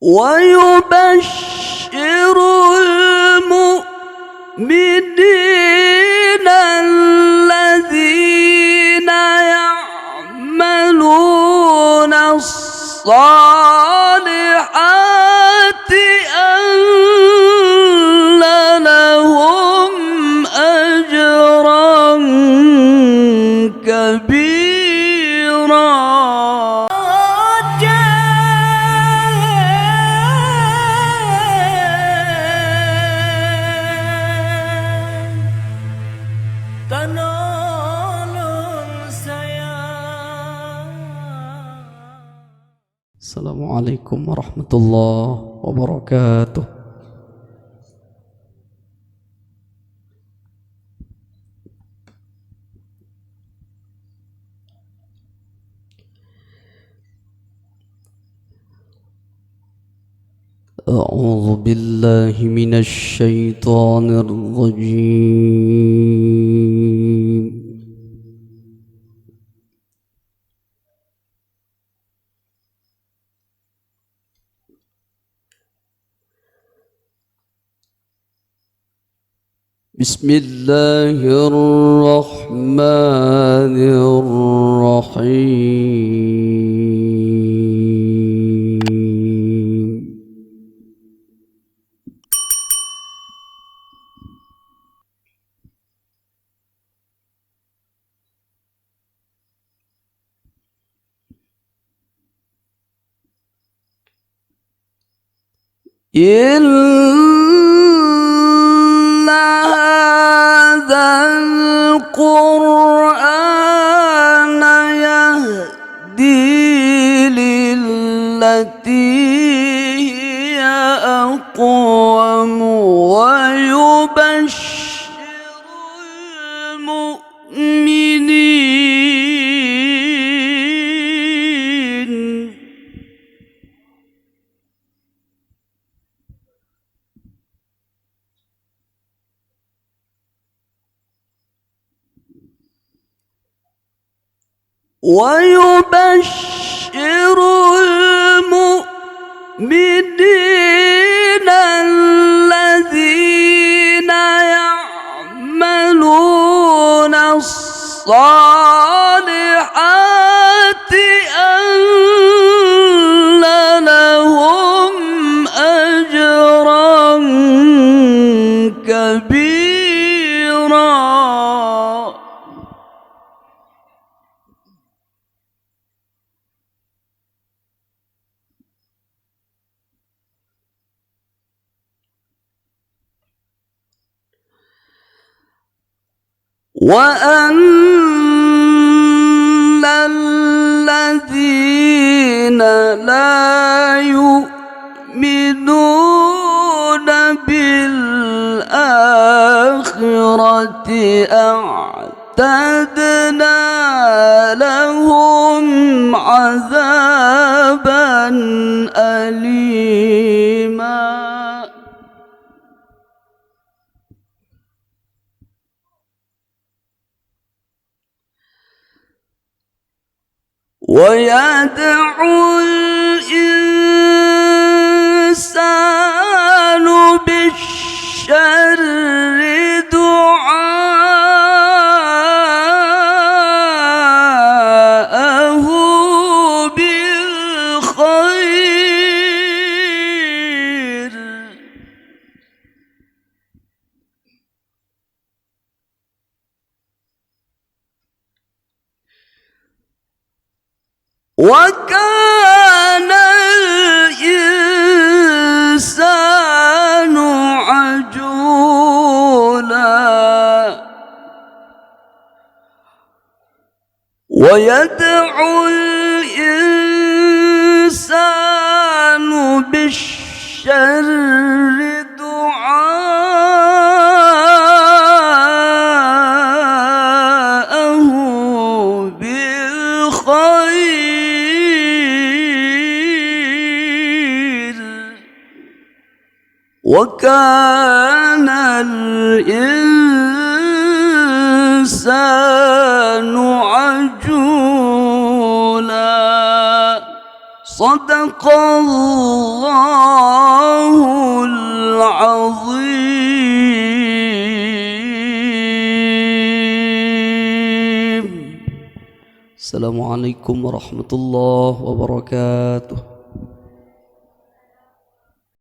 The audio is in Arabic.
ويبشر المؤمنين الذين يعملون الصالحات أن لهم أجرا كبيرا. Assalamualaikum warahmatullahi wabarakatuh. أعوذ بالله من الشيطان الرجيم. بسم الله الرحمن الرحيم. القرآن يهدي للتي هي أقوم ويبشر المؤمنين الذين يعملون الصالحات أن لهم أجرا كبيرا. وأن الذين لا يؤمنون بالآخرة أعتدنا لهم عذابا أليما. ويدعو الإنسان بالشر دعاءه بالخير. وكان الإنسان عجولا. ويدعو الإنسان بالشر دعاءه بالخير. وكان الإنسان عجولا. صدق الله Assalamualaikum warahmatullahi wabarakatuh.